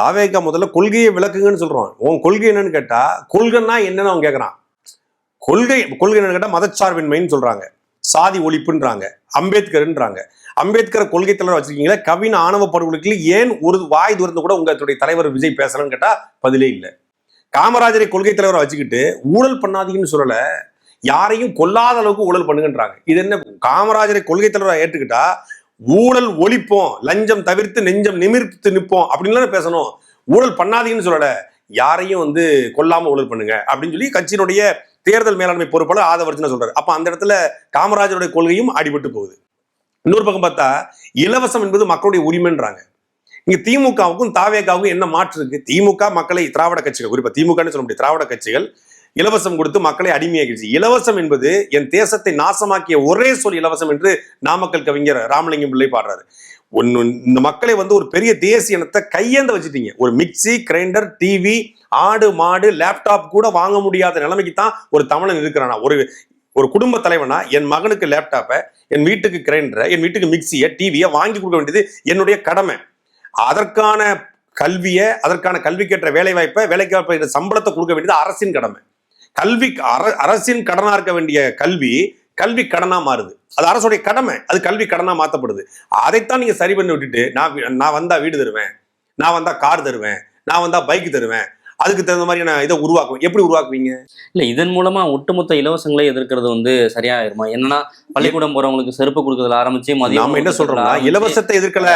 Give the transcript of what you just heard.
தாவேகா முதல்ல கொள்கையை விளக்குங்கன்னு சொல்றோம். உன் கொள்கை என்னன்னு கேட்டா, கொள்கைன்னா என்னன்னு அவன் கேட்கறான். கொள்கை என்னன்னு கேட்டா மதச்சார்பின்மைன்னு சொல்றாங்க, சாதி ஒழிப்புன்றாங்க, அம்பேத்கர்ன்றாங்க. அம்பேத்கர் கொள்கை தலைவர் வச்சிருக்கீங்களா? கவின் ஆணவ படுகொலைக்கு ஏன் ஒரு வாய் தூரந்து கூட உங்களுடைய தலைவர் விஜய் பேசலன்னு கேட்டா பதிலே இல்லை. காமராஜரை கொள்கை தலைவரை வச்சுக்கிட்டு ஊழல் பண்ணாதீங்கன்னு சொல்லல, யாரையும் கொல்லாத அளவுக்கு ஊழல் பண்ணுங்கன்றாங்க. இது என்ன? காமராஜரை கொள்கை தலைவரை ஏற்றுக்கிட்டா ஊழல் ஒழிப்போம், லஞ்சம் தவிர்த்து நெஞ்சம் நிமிர்த்து நிற்போம் அப்படின்னு பேசணும். ஊழல் பண்ணாதீங்கன்னு சொல்லல, யாரையும் கொல்லாம ஊழல் பண்ணுங்க அப்படின்னு சொல்லி கட்சியினுடைய தேர்தல் மேலாண்மை பொறுப்பாளர் ஆதவர்ஜுனா சொல்றாரு. அப்ப அந்த இடத்துல காமராஜருடைய கொள்கையும் அடிபட்டு போகுது. இன்னொரு பக்கம் பார்த்தா இலவசம் என்பது மக்களுடைய உரிமைன்றாங்க. இங்க திமுகவுக்கும் தாவேகாவுக்கும் என்ன மாற்று இருக்கு? திமுக மக்களை, திராவிட கட்சிகள், குறிப்பா திமுகன்னு சொல்ல முடியும், திராவிட கட்சிகள் இலவசம் கொடுத்து மக்களை அடிமையாக்கிடுச்சு. இலவசம் என்பது என் தேசத்தை நாசமாக்கிய ஒரே சொல் இலவசம் என்று நாமக்கல் கவிஞர் ராமலிங்கம் பிள்ளை பாடுறாரு. இந்த மக்களை ஒரு பெரிய தேசிய இனத்தை கையேந்த வச்சுட்டீங்க. ஒரு மிக்சி, கிரைண்டர், டிவி, ஆடு மாடு, லேப்டாப் கூட வாங்க முடியாத நிலைமைக்கு தான் ஒரு தமிழன் இருக்கிறானா. ஒரு குடும்ப தலைவனா என் மகனுக்கு லேப்டாப்பை, என் வீட்டுக்கு கிரைண்டரை, என் வீட்டுக்கு மிக்சியை, டிவியை வாங்கி கொடுக்க வேண்டியது என்னுடைய கடமை. அதற்கான கல்வியை, அதற்கான கல்விக்கேற்ற வேலை வாய்ப்பை, வேலைக்கு சம்பளத்தை கொடுக்க வேண்டியது அரசின் கடமை. கல்வி அரசின் கடனா இருக்க வேண்டிய கல்வி கடனா மாறுது. அது அரசுடைய கடமை, அது கல்வி கடனா மாற்றப்படுது. அதைத்தான் நீங்க சரி பண்ணி விட்டுட்டு நான் வந்தா வீடு தருவேன், நான் வந்தா கார் தருவேன், நான் வந்தா பைக் தருவேன், அதுக்கு தகுந்த மாதிரி நான் இதை உருவாக்குவேன். எப்படி உருவாக்குவீங்க? இல்ல, இதன் மூலமா ஒட்டுமொத்த இலவசங்களை எதிர்க்கிறது சரியாயிருமா? என்னன்னா பள்ளிக்கூடம் போறவங்களுக்கு செருப்பு கொடுக்கறதுல ஆரம்பிச்சு நாம என்ன சொல்றோம்னா, இலவசத்தை எதிர்க்கல,